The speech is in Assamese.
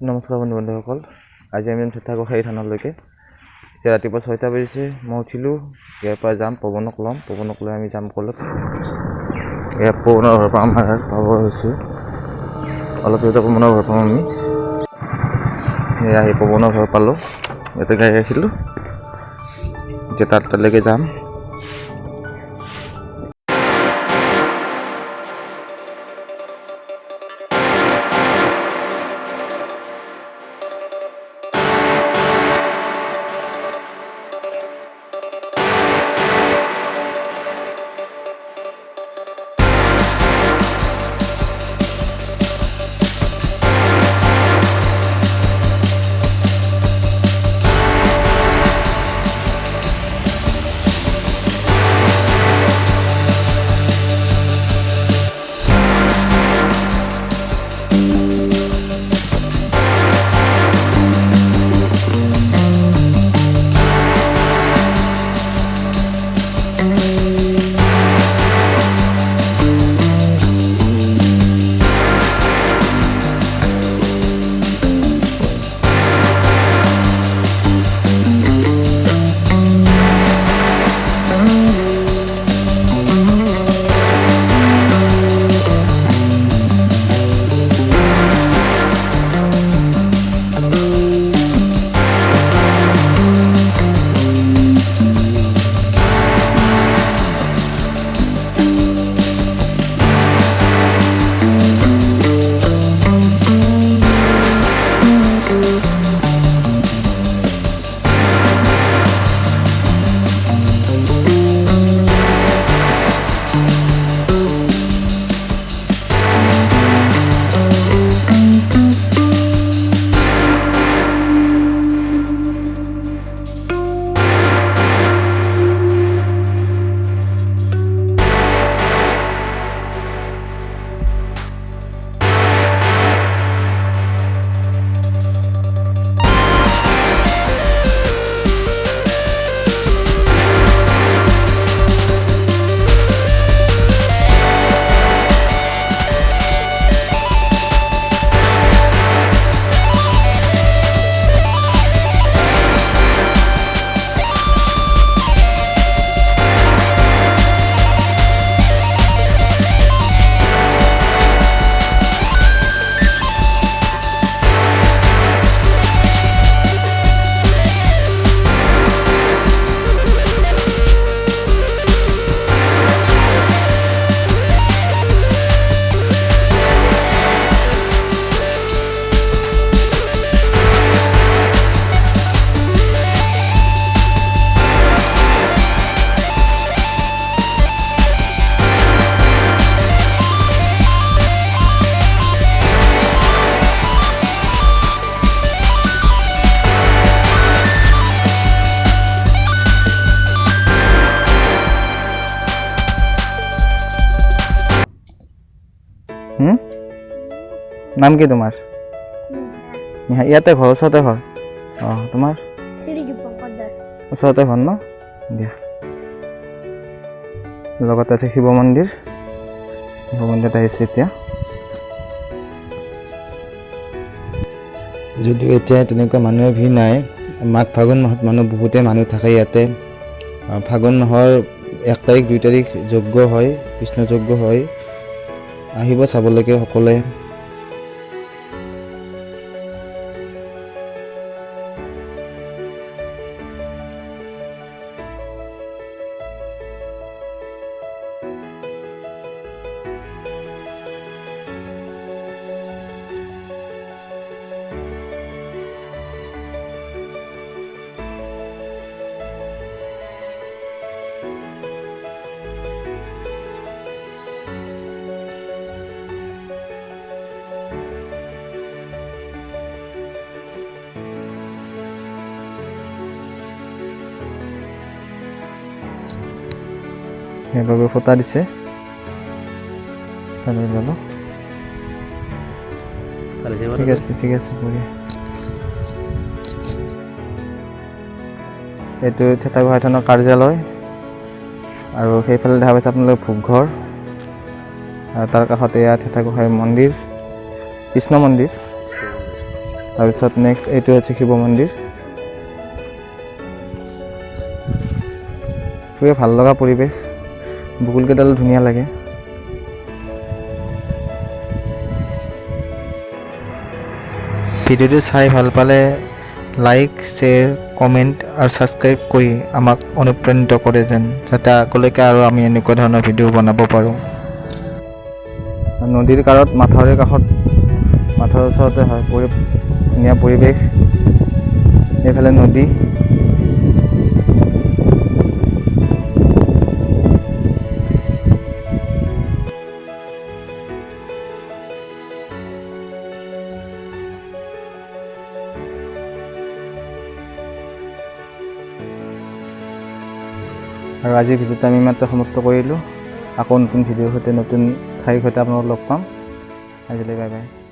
নমস্কাৰ বন্ধুসকল, আজি আমি থেতাগোসাঁই থানলৈকে। এতিয়া ৰাতিপুৱা 6টা বাজিছে, মই উঠিলোঁ। ইয়াৰ পৰা যাম, পৱনক ল'ম। পৱনক লৈ আমি যাম কলত। এয়া পৱনৰ ঘৰৰ পৰা আমাৰ পাব হৈছোঁ। অলপ পিছতে পৱনৰ ঘৰ পাম আমি। এয়া আহি পৱনৰ ঘৰ পালোঁ। ইয়াতে গাড়ী ৰাখিলোঁ। এতিয়া তালৈকে যাম। নাম কি তোমাৰ? ইয়াতে ঘৰ, ওচৰতে ঘৰ? অঁ, তোমাৰ ওচৰতে ঘৰ ন? দিয়া। লগতে আছে শিৱ মন্দিৰ। শিৱ মন্দিৰত আহিছে এতিয়া। যদিও এতিয়া তেনেকুৱা মানুহৰ ভিৰ নাই, মাঘ ফাগুন মাহত বহুতেই মানুহ থাকে ইয়াতে। ফাগুন মাহৰ 1 তাৰিখ 2 তাৰিখ যজ্ঞ হয়, কৃষ্ণ যজ্ঞ হয়। আহিব চাবলৈকে সকলোৱে। সেইভাবে ফটা দিছে। ঠিক আছে, ঠিক আছে, বঢ়িয়া। এইটো থেতাগোসাঁই থানৰ কাৰ্যালয়, আৰু সেইফালে দেখা পাইছে আপোনালোকে ভোগঘৰ, আৰু তাৰ কাষতে এয়া থেতাগোসাঁই মন্দিৰ, কৃষ্ণ মন্দিৰ। তাৰপিছত নেক্সট এইটো আছে শিৱ মন্দিৰ। খুবেই ভাল লগা পৰিৱেশ, বকুলকেইডাল ধুনীয়া লাগে। ভিডিঅ'টো চাই ভাল পালে লাইক, শ্বেয়াৰ, কমেণ্ট আৰু ছাবস্ক্ৰাইব কৰি আমাক অনুপ্ৰাণিত কৰে যেন, যাতে আগলৈকে আৰু আমি এনেকুৱা ধৰণৰ ভিডিঅ' বনাব পাৰোঁ। নদীৰ কাষত, মাথাউৰিৰ কাষত, মাথাউৰিৰ ওচৰতে হয়, ধুনীয়া পৰিৱেশ। এইফালে নদী। আৰু আজিৰ ভিডিঅ'টো আমি ইমানতে সমাপ্ত কৰিলোঁ। আকৌ নতুন ভিডিঅ'ৰ সৈতে, নতুন ঠাইৰ সৈতে আপোনালোকক লগ পাম। আজিলৈ বাই বাই।